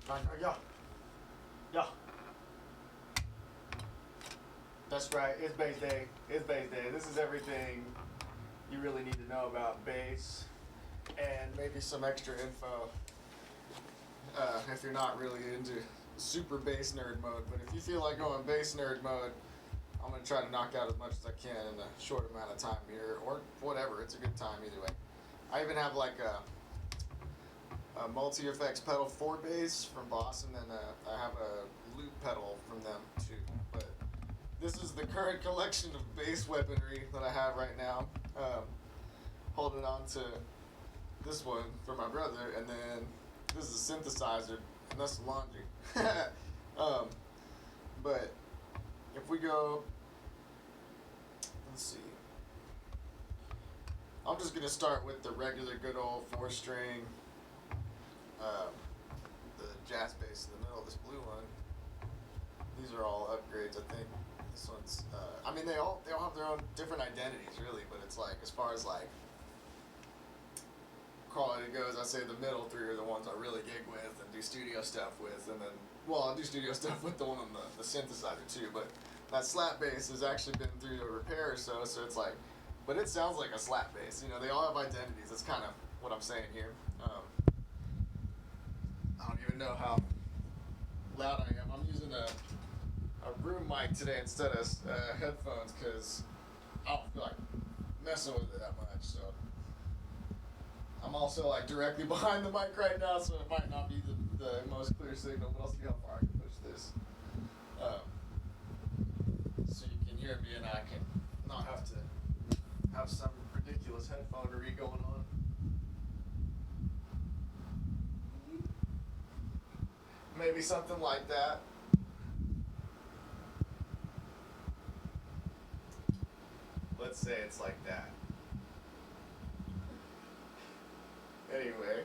Yeah, yeah. That's right. It's bass day. It's bass day. This is everything you really need to know about bass, and maybe some extra info if you're not really into super bass nerd mode. But if you feel like going bass nerd mode, I'm gonna try to knock out as much as I can in a short amount of time here, or whatever. It's a good time either way. I even have like a multi effects pedal for bass from Boss, and then I have a loop pedal from them too. But this is the current collection of bass weaponry that I have right now. Holding on to this one for my brother, and then this is a synthesizer, and that's laundry. But if we go, let's see. I'm just gonna start with the regular good old 4-string, the jazz bass in the middle of this blue one. These are all upgrades, I think. This one's, I mean, they all have their own different identities, really. But it's like, as far as like quality goes, I say the middle three are the ones I really gig with and do studio stuff with, and then, well, I do studio stuff with the one on the synthesizer too. But that slap bass has actually been through a repair or so it's like, but it sounds like a slap bass. You know, they all have identities. That's kind of what I'm saying here. I don't even know how loud I am. I'm using a room mic today instead of headphones because I don't feel like messing with it that much. So I'm also like directly behind the mic right now, so it might not be the most clear signal, but I'll see how far I can push this. So you can hear me and I can not have to have some ridiculous headphonery going on. Maybe something like that. Let's say it's like that. Anyway.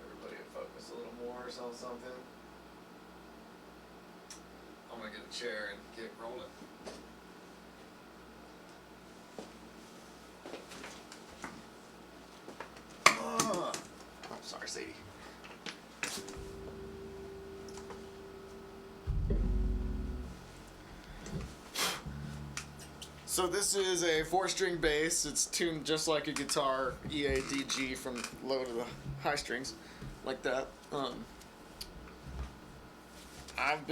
Everybody focus a little more or something. I'm gonna get a chair and get rolling. I'm sorry, Sadie. So this is a 4-string bass. It's tuned just like a guitar, EADG from low to the high strings, like that. I've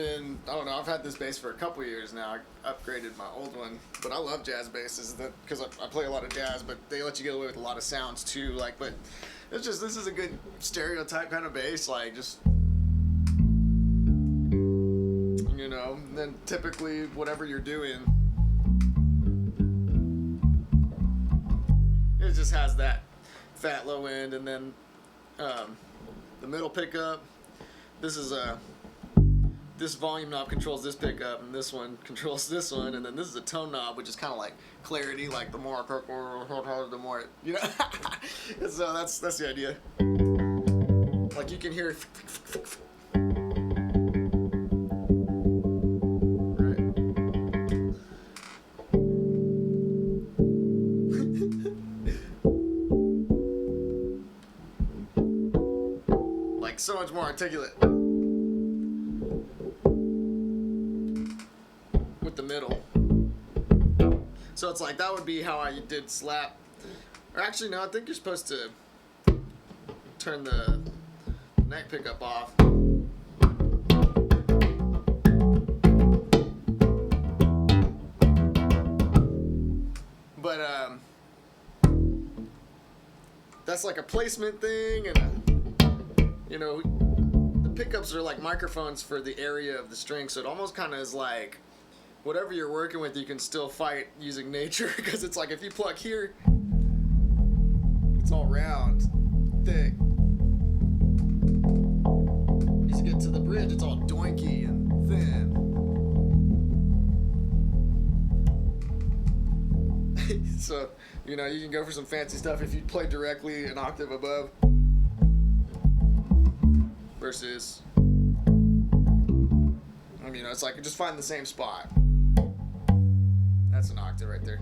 had this bass for a couple years now. I upgraded my old one, but I love jazz basses because I play a lot of jazz, but they let you get away with a lot of sounds too. Like, but it's just, this is a good stereotype kind of bass, like just, you know, and then typically whatever you're doing, it just has that fat low end, and then the middle pickup. This volume knob controls this pickup, and this one controls this one, and then this is a tone knob, which is kind of like clarity. Like the more I pick, the more it, you know. So that's the idea. Like you can hear. Like so much more articulate. With the middle. So it's like that would be how I did slap. Or actually no, I think you're supposed to turn the neck pickup off. But that's like a placement thing, and you know, the pickups are like microphones for the area of the string, so it almost kind of is like whatever you're working with, you can still fight using nature, because it's like if you pluck here, it's all round, thick. As you get to the bridge, it's all doinky and thin. So, you know, you can go for some fancy stuff if you play directly an octave above versus, you know, it's like just find the same spot. That's an octave right there.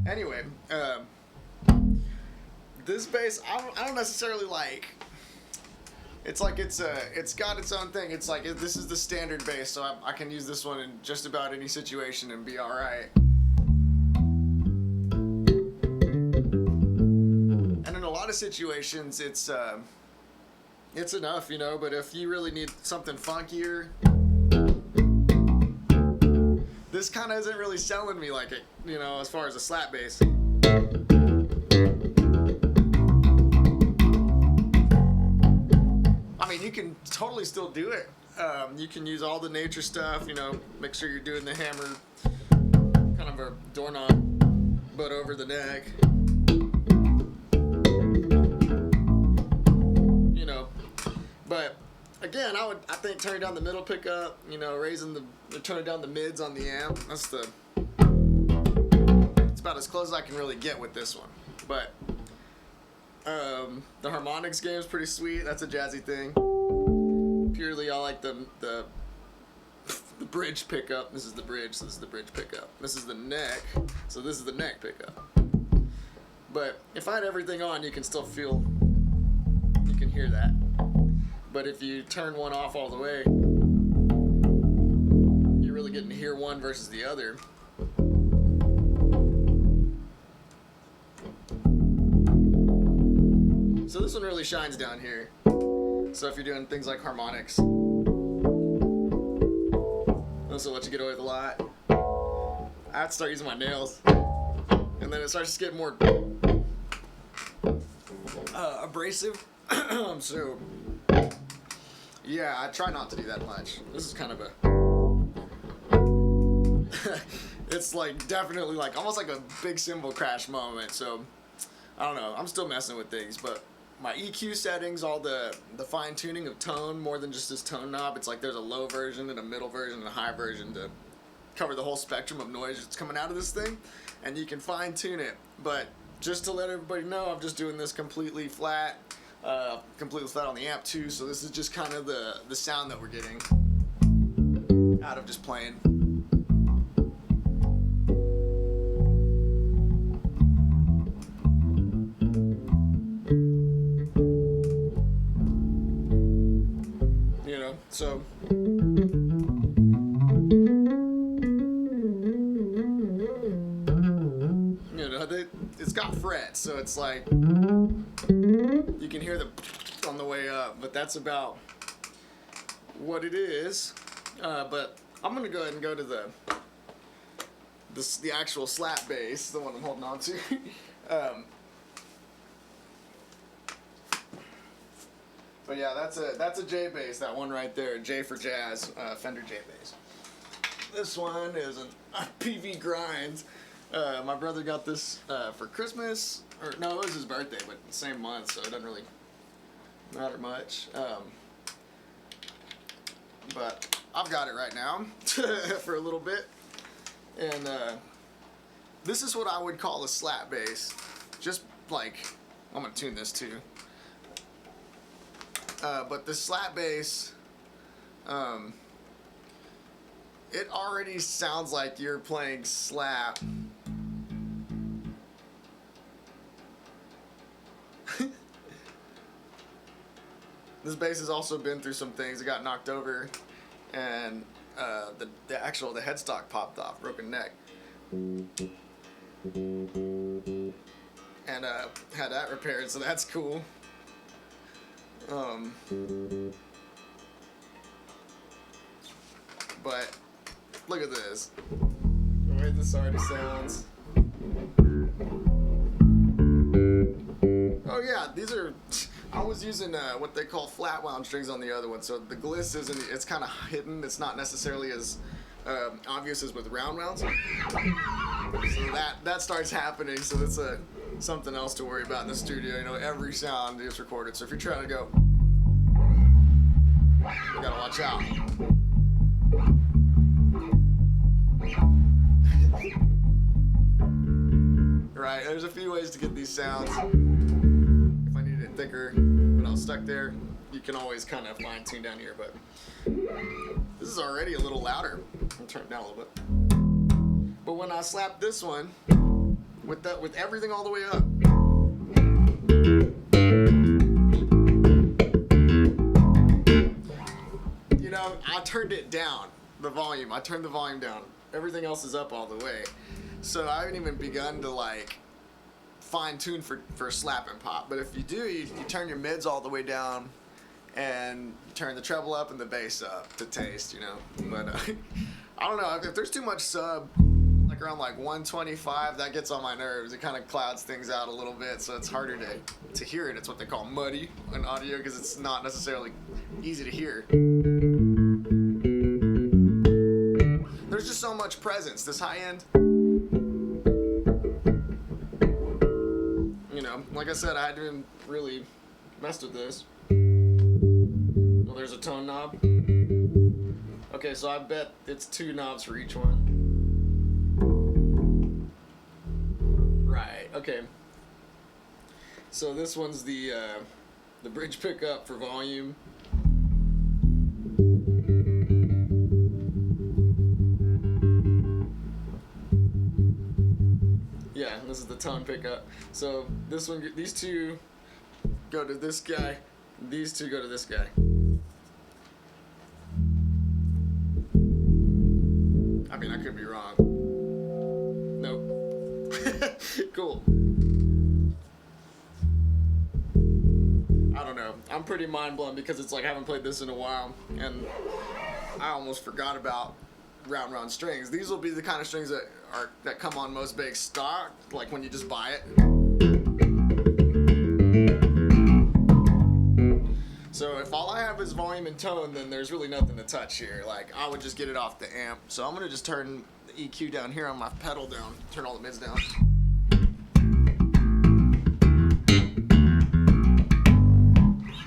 Anyway, This bass, I don't necessarily like. It's like it's got its own thing. It's like this is the standard bass, so I can use this one in just about any situation and be all right. And in a lot of situations, it's enough, you know. But if you really need something funkier, this kind of isn't really selling me like it, you know, as far as a slap bass. I mean, you can totally still do it. You can use all the nature stuff, you know, make sure you're doing the hammer, kind of a doorknob, but over the neck. You know, but again, I think turning down the middle pickup, you know, turning down the mids on the amp, it's about as close as I can really get with this one. But the harmonics game is pretty sweet. That's a jazzy thing. Purely, I like the bridge pickup. This is the bridge, so this is the bridge pickup. This is the neck, so this is the neck pickup. But if I had everything on, you can still you can hear that. But if you turn one off all the way, you're really getting to hear one versus the other. So this one really shines down here. So if you're doing things like harmonics, this will let you get away with a lot. I have to start using my nails, and then it starts to get more abrasive. So yeah, I try not to do that much. This is kind of it's like definitely like almost like a big cymbal crash moment. So I don't know. I'm still messing with things, but my EQ settings, all the fine tuning of tone, more than just this tone knob. It's like there's a low version and a middle version and a high version to cover the whole spectrum of noise that's coming out of this thing, and you can fine tune it. But just to let everybody know, I'm just doing this completely flat on the amp too. So this is just kind of the sound that we're getting out of just playing. So you know, it's got frets, so it's like you can hear the on the way up, but that's about what it is. But I'm gonna go ahead and go to the actual slap bass, the one I'm holding on to. But yeah, that's a J bass, that one right there, J for jazz, Fender J bass. This one is a PV Grinds. My brother got this for Christmas, or no, it was his birthday, but the same month, so it doesn't really matter much. But I've got it right now for a little bit, and this is what I would call a slap bass. Just like, I'm gonna tune this too. But the slap bass, it already sounds like you're playing slap. This bass has also been through some things. It got knocked over, and the headstock popped off, broken neck, and had that repaired. So that's cool. But look at this. The way this already sounds. Oh yeah, these are. I was using what they call flat wound strings on the other one, so the gliss isn't. It's kind of hidden. It's not necessarily as obvious as with round wounds. So that starts happening. So that's something else to worry about in the studio. You know, every sound is recorded. So if you're trying to go, you gotta watch out. Right, there's a few ways to get these sounds. If I needed it thicker, when I was stuck there, you can always kind of fine tune down here, but this is already a little louder. I'll turn it down a little bit. But when I slap this one, with everything all the way up, You know, I turned it down, the volume. I turned the volume down. Everything else is up all the way. So I haven't even begun to like fine tune for slap and pop. But if you do, you turn your mids all the way down and turn the treble up and the bass up to taste, you know. But I don't know, if there's too much sub, like around like 125, that gets on my nerves. It kind of clouds things out a little bit, so it's harder to hear it. It's what they call muddy in audio because it's not necessarily easy to hear. There's just so much presence. This high end, you know, like I said, I hadn't really messed with this. Well, there's a tone knob. Okay, so I bet it's 2 knobs for each one. Right, okay. So this one's the bridge pickup for volume. Yeah, this is the tone pickup. So this one, these two go to this guy, these two go to this guy. I mean, I could be wrong. Nope. Cool. I don't know. I'm pretty mind blown because it's like I haven't played this in a while, and I almost forgot about round strings. These will be the kind of strings that come on most bass stock, like when you just buy it. So if all I have is volume and tone, then there's really nothing to touch here. Like, I would just get it off the amp. So I'm gonna just turn the EQ down here on my pedal down, turn all the mids down.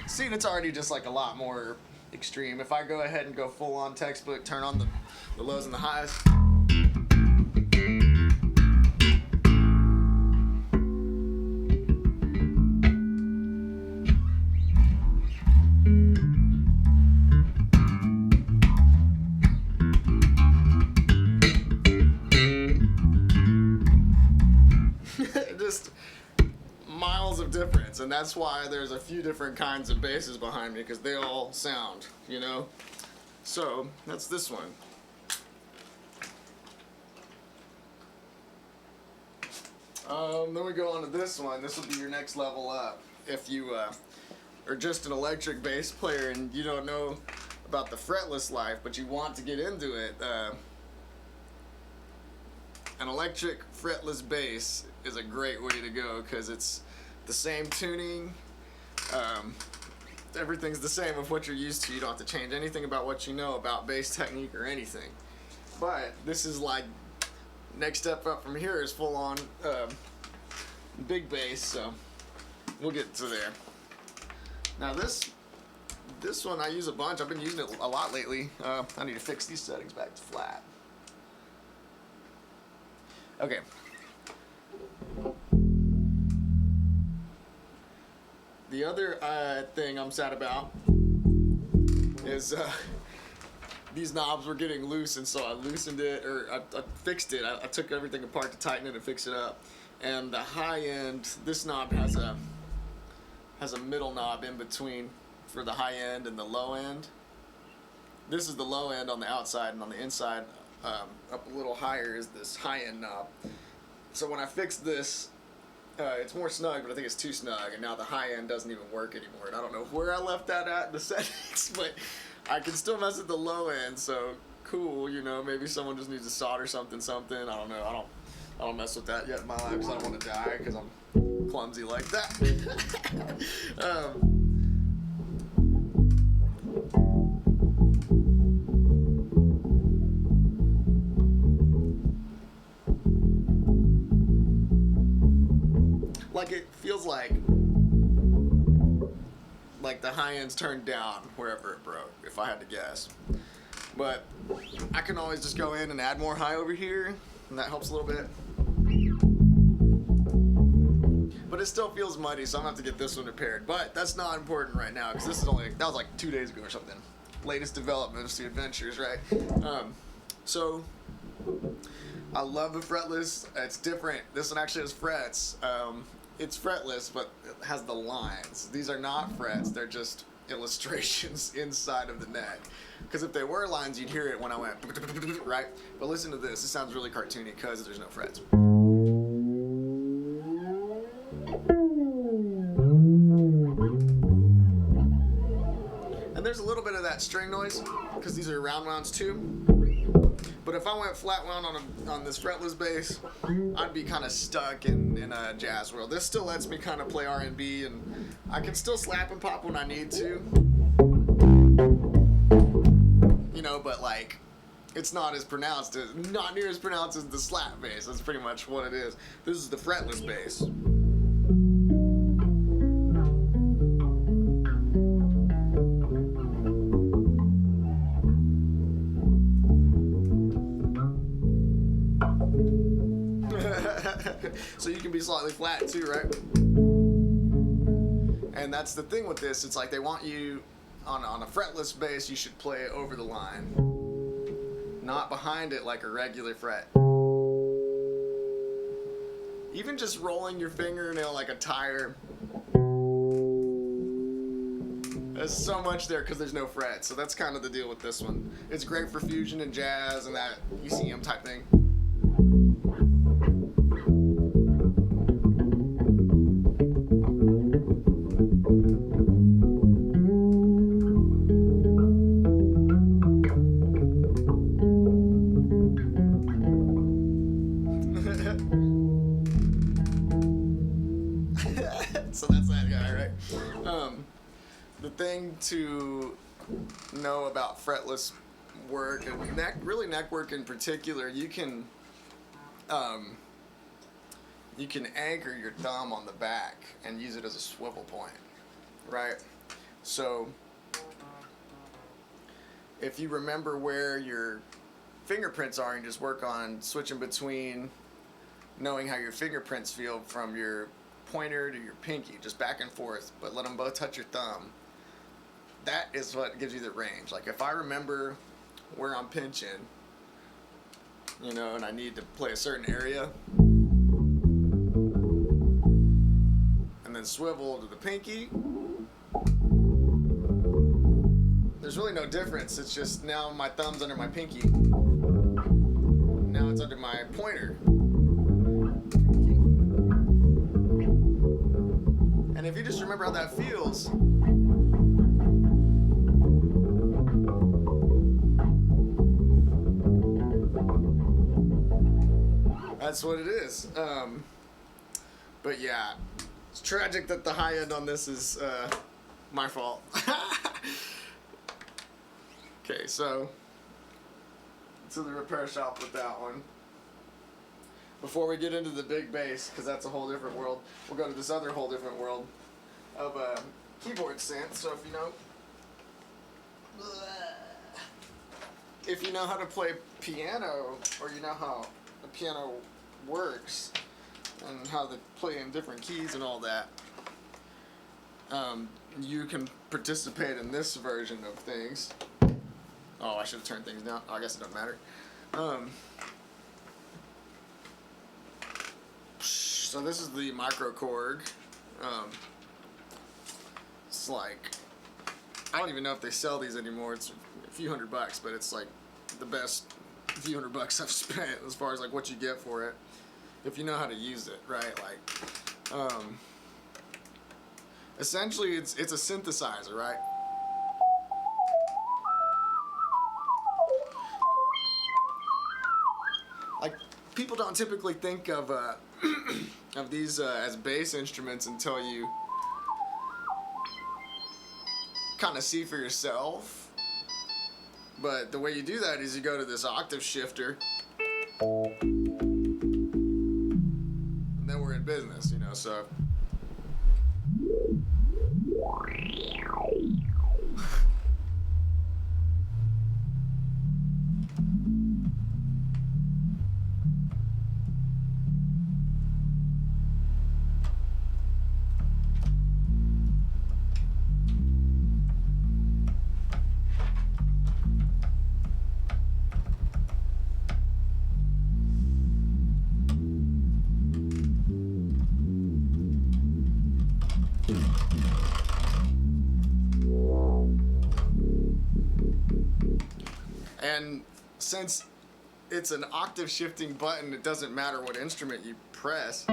See, it's already just like a lot more extreme. If I go ahead and go full on textbook, turn on the lows and the highs. Just miles of difference, and that's why there's a few different kinds of basses behind me, because they all sound, you know. So that's this one. Then we go on to this one. This will be your next level up. If you are just an electric bass player and you don't know about the fretless life, but you want to get into it, an electric fretless bass is a great way to go because it's the same tuning. Everything's the same of what you're used to. You don't have to change anything about what you know about bass technique or anything. But this is like, next step up from here is full on big bass, so we'll get to there. Now this one I use a bunch. I've been using it a lot lately. I need to fix these settings back to flat. Okay. The other thing I'm sad about is these knobs were getting loose, and so I loosened it, or I fixed it. I took everything apart to tighten it and fix it up. And the high end, this knob has a middle knob in between for the high end and the low end. This is the low end on the outside, and on the inside, up a little higher, is this high end knob. So when I fixed this, it's more snug, but I think it's too snug, and now the high end doesn't even work anymore. And I don't know where I left that at in the settings, but I can still mess with the low end, so cool, you know, maybe someone just needs to solder something, I don't know, I don't mess with that yet in my life because I don't want to die because I'm clumsy like that. Like, it feels like the high end's turned down wherever it broke, if I had to guess. But I can always just go in and add more high over here, and that helps a little bit. But it still feels muddy, so I'm gonna have to get this one repaired. But that's not important right now, because this is that was like 2 days ago or something. Latest developments, the adventures, right? So I love the fretless. It's different. This one actually has frets. It's fretless, but it has the lines. These are not frets. They're just illustrations inside of the neck. Because if they were lines, you'd hear it when I went, right? But listen to this. It sounds really cartoony because there's no frets. And there's a little bit of that string noise because these are round wounds too. But if I went flat wound on this fretless bass, I'd be kind of stuck in a jazz world. This still lets me kind of play R&B, and I can still slap and pop when I need to. You know, but like, it's not as pronounced, not near as pronounced as the slap bass. That's pretty much what it is. This is the fretless bass. So you can be slightly flat too, right? And that's the thing with this. It's like they want you on a fretless bass, you should play it over the line, not behind it like a regular fret. Even just rolling your fingernail like a tire. There's so much there because there's no fret. So that's kind of the deal with this one. It's great for fusion and jazz and that ECM type thing. So that's that guy, right? The thing to know about fretless work and neck work in particular, you can anchor your thumb on the back and use it as a swivel point, right? So if you remember where your fingerprints are and just work on switching between knowing how your fingerprints feel from your pointer to your pinky, just back and forth, but let them both touch your thumb. That is what gives you the range. Like if I remember where I'm pinching, you know, and I need to play a certain area, and then swivel to the pinky, there's really no difference. It's just now my thumb's under my pinky. Now it's under my pointer. And if you just remember how that feels, that's what it is. But yeah, it's tragic that the high end on this is my fault. Okay, so to the repair shop with that one. Before we get into the big bass, because that's a whole different world, we'll go to this other whole different world of keyboard synth. So if you know how to play piano, or you know how the piano works and how they play in different keys and all that, you can participate in this version of things. Oh, I should have turned things down. Oh, I guess it doesn't matter. So this is the Micro Korg. It's like, I don't even know if they sell these anymore. It's a few $100, but it's like the best few $100 I've spent as far as like what you get for it, if you know how to use it, right? Like, essentially it's a synthesizer, right? Like, people don't typically think of of these as bass instruments until you kind of see for yourself. But the way you do that is you go to this octave shifter, and then we're in business, you know, so. And since it's an octave shifting button, it doesn't matter what instrument you press.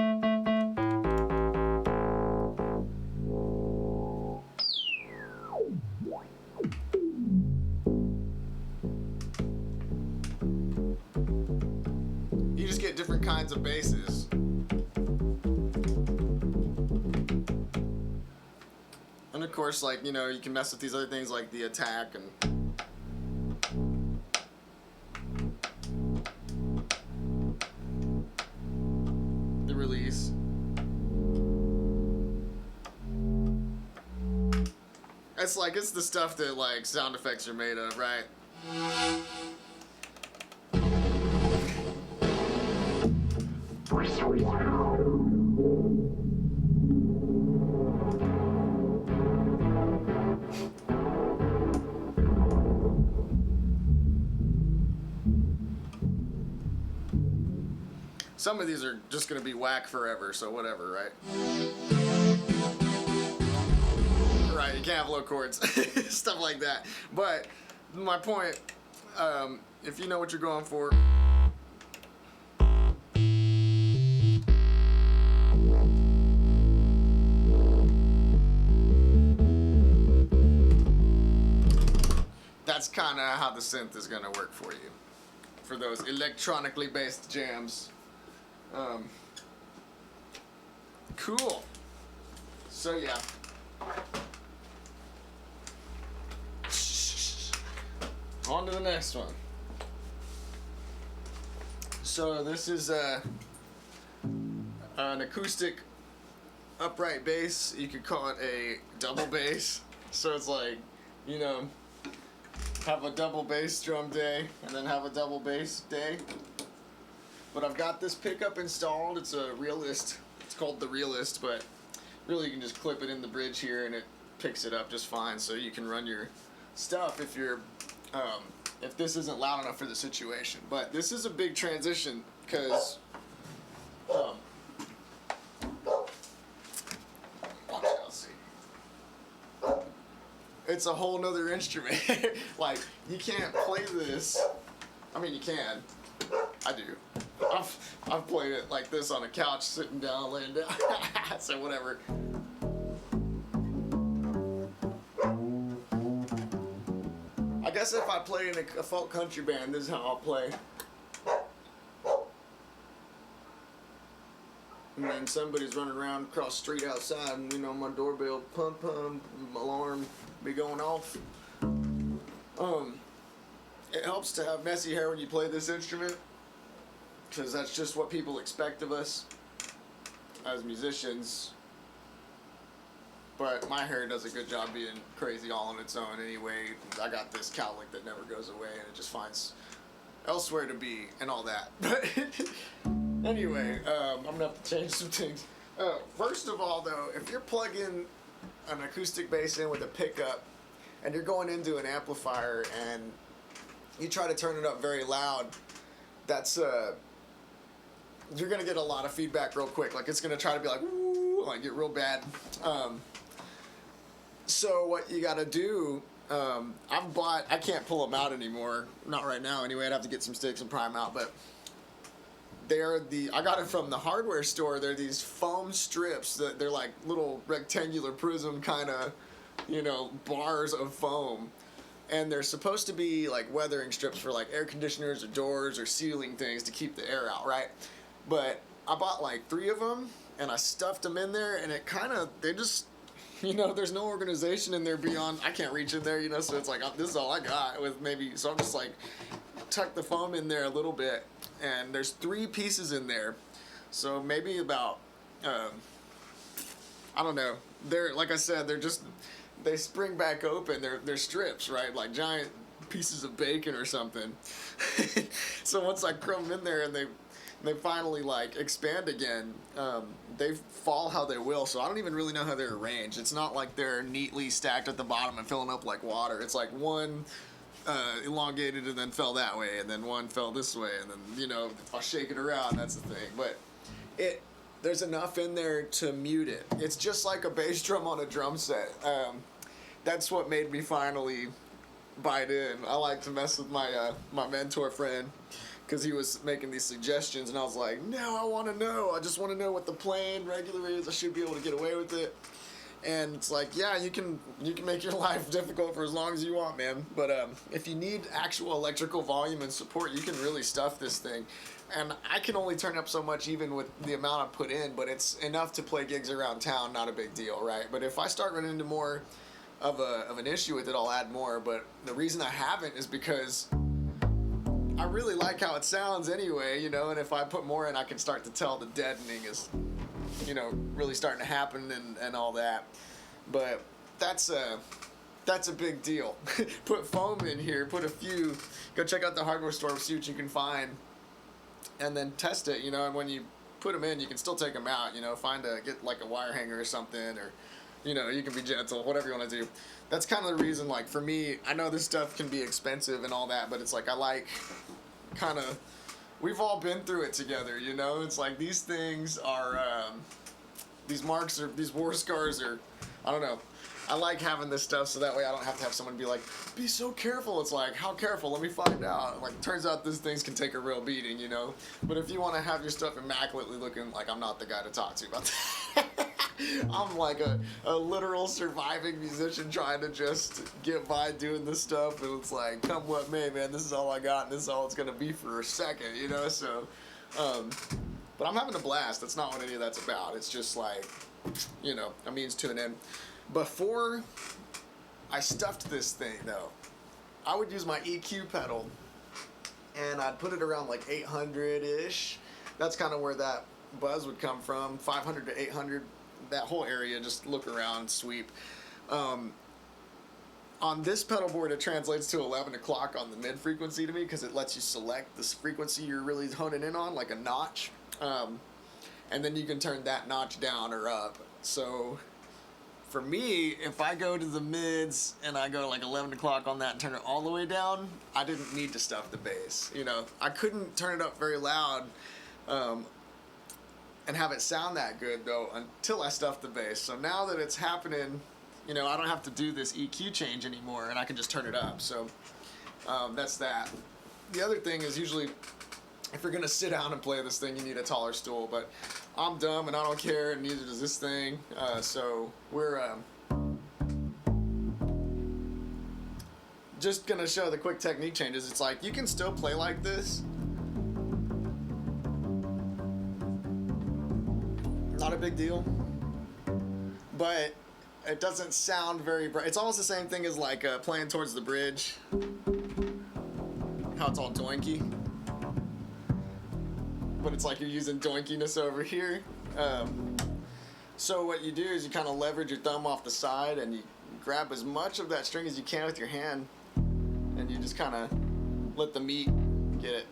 You just get different kinds of basses. And of course, like, you know, you can mess with these other things like the attack and the release. It's the stuff that like sound effects are made of, right? Some of these are just gonna be whack forever, so whatever, right? Right, you can't have low chords, stuff like that. But my point, if you know what you're going for, that's kind of how the synth is gonna work for you, for those electronically based jams. Cool. So yeah. On to the next one. So this is an acoustic upright bass. You could call it a double bass. So it's like, you know, have a double bass drum day and then have a double bass day. But I've got this pickup installed. It's a Realist. It's called the Realist, but really you can just clip it in the bridge here and it picks it up just fine. So you can run your stuff if you're, if this isn't loud enough for the situation. But this is a big transition because, let's see. It's a whole nother instrument. Like, you can't play this. I mean, you can. I do. I've played it like this on a couch, sitting down, laying down. So whatever. I guess if I play in a folk country band, this is how I'll play. And then somebody's running around across the street outside, and you know my doorbell, pum pum, alarm be going off. It helps to have messy hair when you play this instrument, because that's just what people expect of us as musicians. But my hair does a good job being crazy all on its own anyway. I got this cowlick that never goes away, and it just finds elsewhere to be and all that. But anyway, I'm gonna have to change some things. First of all, though, if you're plugging an acoustic bass in with a pickup and you're going into an amplifier and you try to turn it up very loud, that's you're gonna get a lot of feedback real quick. Like, it's gonna try to be like, woo, like get real bad. So what you gotta do, I can't pull them out anymore, not right now anyway. I'd have to get some sticks and pry them out, but I got it from the hardware store. They're these foam strips that they're like little rectangular prism kind of, you know, bars of foam. And they're supposed to be like weathering strips for like air conditioners or doors or ceiling things to keep the air out, right? But I bought like 3 of them and I stuffed them in there, and they just, you know, there's no organization in there beyond, I can't reach in there, you know, so it's like, this is all I got with maybe, so I'm just like, tuck the foam in there a little bit, and there's 3 pieces in there, so maybe about, I don't know, they're, like I said, they spring back open, they're strips, right, like giant pieces of bacon or something. So once I crumb them in there and they finally like expand again, they fall how they will, so I don't even really know how they're arranged. It's not like they're neatly stacked at the bottom and filling up like water. It's like one elongated and then fell that way, and then one fell this way, and then, you know, if I shake it around, that's the thing. But there's enough in there to mute it. It's just like a bass drum on a drum set. That's what made me finally bite in. I like to mess with my my mentor friend because he was making these suggestions, and I was like, no, I want to know. I just want to know what the plain regular is. I should be able to get away with it. And it's like, yeah, you can make your life difficult for as long as you want, man. But if you need actual electrical volume and support, you can really stuff this thing. And I can only turn up so much even with the amount I put in, but it's enough to play gigs around town, not a big deal, right? But if I start running into more of an issue with it, I'll add more. But the reason I haven't is because I really like how it sounds anyway, you know, and if I put more in, I can start to tell the deadening is, you know, really starting to happen and all that. But that's a big deal. Put foam in here, put a few, go check out the hardware store, see what you can find, and then test it, you know, and when you put them in, you can still take them out, you know, get like a wire hanger or something, or, you know, you can be gentle, whatever you want to do. That's kind of the reason, like, for me, I know this stuff can be expensive and all that, but it's like, I like kind of, we've all been through it together, you know? It's like, these things are, these marks are, these war scars are, I don't know. I like having this stuff so that way I don't have to have someone be like, be so careful. It's like, how careful? Let me find out. Like, turns out these things can take a real beating, you know? But if you want to have your stuff immaculately looking, like, I'm not the guy to talk to about that. I'm like a literal surviving musician trying to just get by doing this stuff, and it's like, come what may, man, this is all I got, and this is all it's gonna be for a second, you know, so, but I'm having a blast. That's not what any of that's about. It's just like, you know, a means to an end. Before I stuffed this thing, though, I would use my EQ pedal, and I'd put it around like 800-ish. That's kind of where that buzz would come from, 500 to 800, that whole area, just look around, sweep. On this pedal board, it translates to 11 o'clock on the mid frequency to me because it lets you select this frequency you're really honing in on, like a notch. And then you can turn that notch down or up. So for me, if I go to the mids and I go like 11 o'clock on that and turn it all the way down, I didn't need to stuff the bass. You know, I couldn't turn it up very loud and have it sound that good though until I stuffed the bass. So now that it's happening, you know, I don't have to do this EQ change anymore, and I can just turn it up. So that's that. The other thing is usually if you're gonna sit down and play this thing, you need a taller stool, but I'm dumb and I don't care, and neither does this thing. So we're just gonna show the quick technique changes. It's like you can still play like this. Not a big deal, but it doesn't sound very bright. It's almost the same thing as like playing towards the bridge, how it's all doinky, but it's like you're using doinkiness over here. So what you do is you kind of leverage your thumb off the side and you grab as much of that string as you can with your hand, and you just kind of let the meat get it.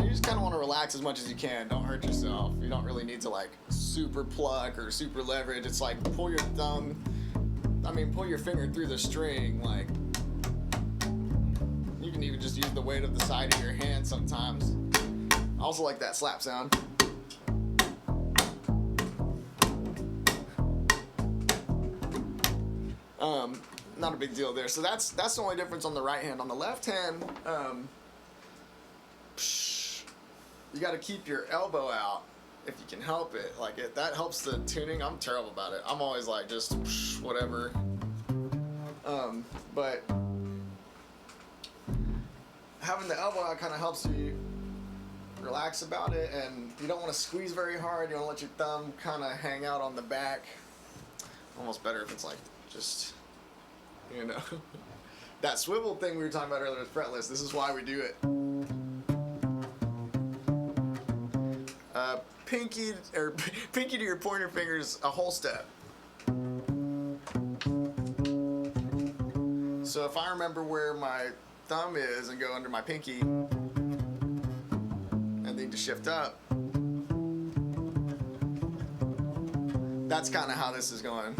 You just kind of want to relax as much as you can. Don't hurt yourself. You don't really need to like super pluck or super leverage. It's like pull your finger through the string. Like you can even just use the weight of the side of your hand sometimes. I also like that slap sound. Not a big deal there. So that's the only difference on the right hand. On the left hand, you got to keep your elbow out if you can help it. Like that helps the tuning. I'm terrible about it. I'm always like just whatever. But having the elbow out kind of helps you relax about it, and you don't want to squeeze very hard. You want to let your thumb kind of hang out on the back. Almost better if it's like just, you know, that swivel thing we were talking about earlier with fretless. This is why we do it. Pinky to your pointer fingers a whole step. So if I remember where my thumb is and go under my pinky and then to shift up, that's kind of how this is going.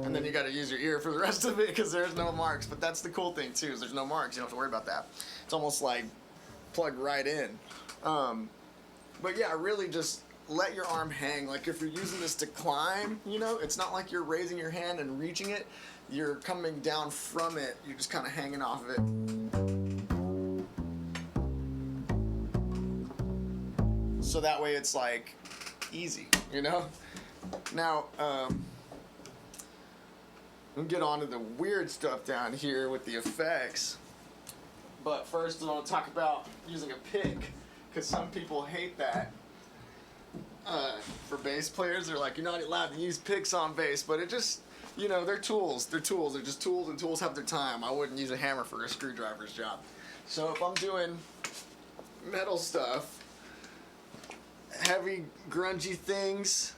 And to use your ear for the rest of it because there's no marks. But that's the cool thing too, is there's no marks. You don't have to worry about that. It's almost like plugged right in. But yeah, really just let your arm hang. Like if you're using this to climb, you know, it's not like you're raising your hand and reaching it. You're coming down from it. You're just kind of hanging off of it. So that way it's like easy, you know? Now, we'll get on to the weird stuff down here with the effects. But first I want to talk about using a pick, because some people hate that. For bass players, they're like, you're not allowed to use picks on bass, but it just, you know, they're tools. They're tools. They're just tools, and tools have their time. I wouldn't use a hammer for a screwdriver's job. So if I'm doing metal stuff, heavy, grungy things,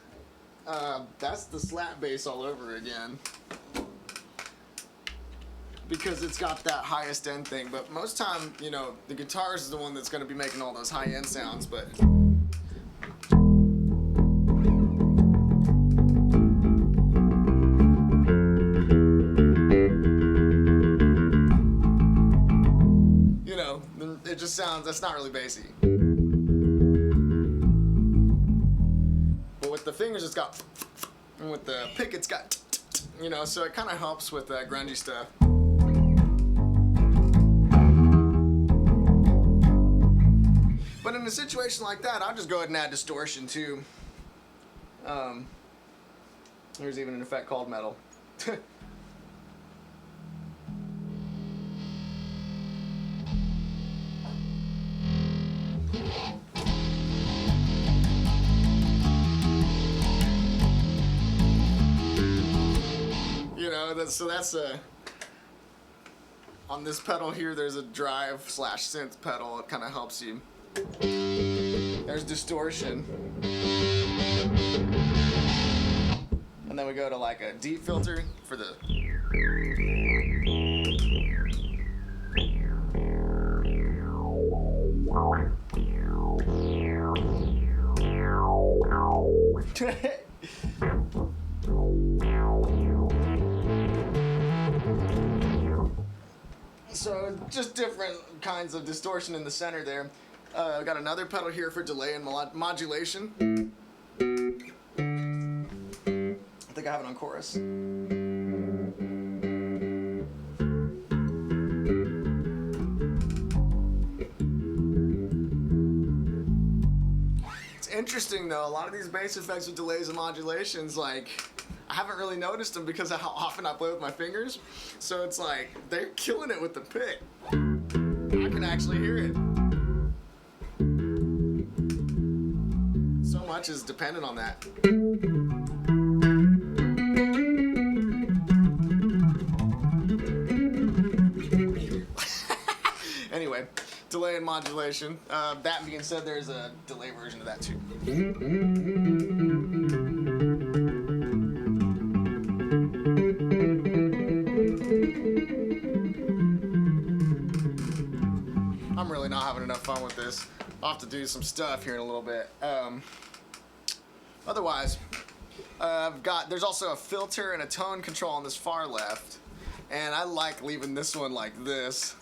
that's the slap bass all over again. Because it's got that highest end thing. But most time, you know, the guitar is the one that's going to be making all those high end sounds, but... it just sounds, that's not really bassy. But with the fingers it's got, and with the pick it's got, you know, so it kind of helps with that grungy stuff. But in a situation like that, I'll just go ahead and add distortion too. There's even an effect called metal. So that's on this pedal here, there's a drive/synth pedal. It kind of helps you. There's distortion. And then we go to like a deep filter for the... So just different kinds of distortion in the center there. I've got another pedal here for delay and modulation. I think I have it on chorus. It's interesting though, a lot of these bass effects with delays and modulations, like, I haven't really noticed them because of how often I play with my fingers. So it's like, they're killing it with the pick. I can actually hear it. So much is dependent on that. Anyway, delay and modulation. That being said, there's a delay version of that too. I'm really not having enough fun with this. I'll have to do some stuff here in a little bit. Otherwise, there's also a filter and a tone control on this far left, and I like leaving this one like this.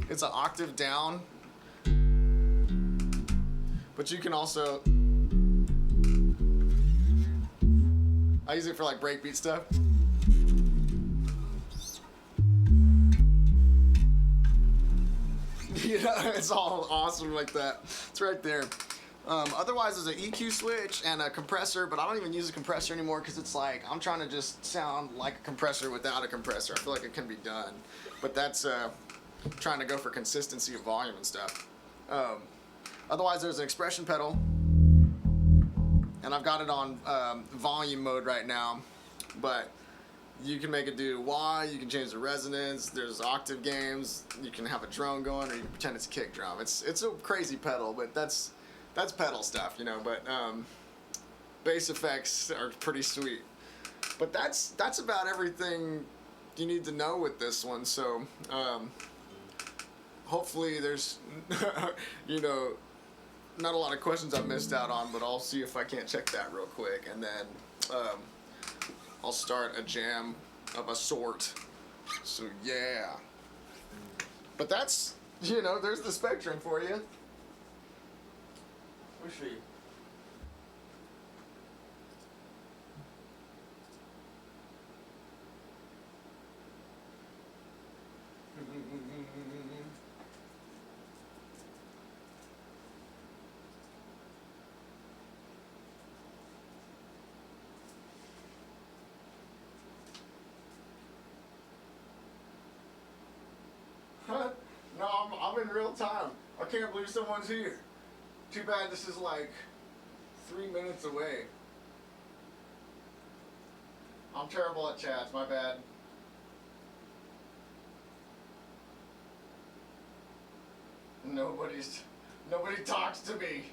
It's an octave down, but you can also, I use it for like breakbeat stuff. You know, it's all awesome like that. It's right there. Otherwise, there's an EQ switch and a compressor, but I don't even use a compressor anymore because it's like, I'm trying to just sound like a compressor without a compressor. I feel like it can be done. But that's trying to go for consistency of volume and stuff. Otherwise, there's an expression pedal. And I've got it on volume mode right now. But you can make it do wah, you can change the resonance, there's octave gains, you can have a drone going, or you can pretend it's a kick drum. It's a crazy pedal, but that's pedal stuff, you know, but bass effects are pretty sweet. But that's about everything you need to know with this one, so hopefully there's, you know, not a lot of questions I missed out on, but I'll see if I can't check that real quick, and then I'll start a jam of a sort. So yeah. But that's, you know, there's the spectrum for you. Let's see. No, I'm in real time. I can't believe someone's here. Too bad this is like 3 minutes away. I'm terrible at chats, my bad. Nobody talks to me.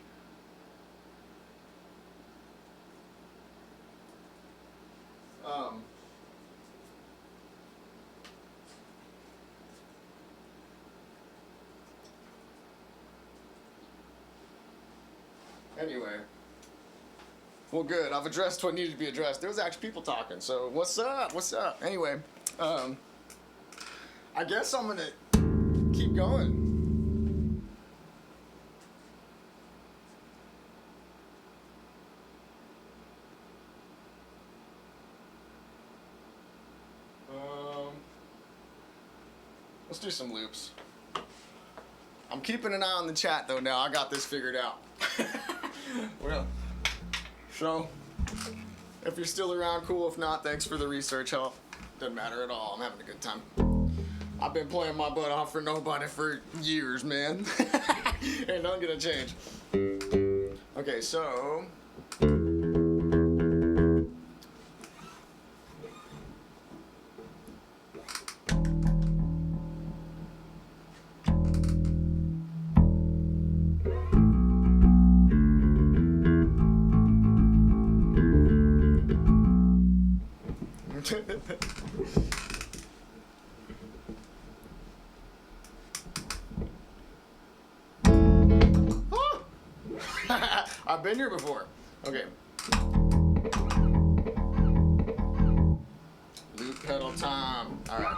Anyway. Well, good. I've addressed what needed to be addressed. There was actually people talking, so what's up? What's up? Anyway, I guess I'm gonna keep going. Let's do some loops. I'm keeping an eye on the chat though now. I got this figured out. Well, so if you're still around, cool. If not, thanks for the research help. Doesn't matter at all. I'm having a good time. I've been playing my butt off for nobody for years, man. Ain't nothing gonna change. Okay, so. I've been here before. Okay. Loop pedal time. All right.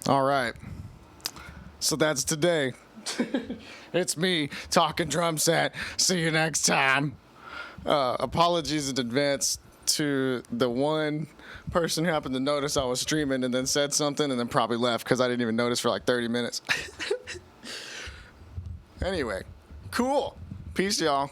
All right. So that's today. It's me talking drum set. See you next time. Apologies in advance to the one person who happened to notice I was streaming and then said something and then probably left because I didn't even notice for like 30 minutes. Anyway, cool. Peace, y'all.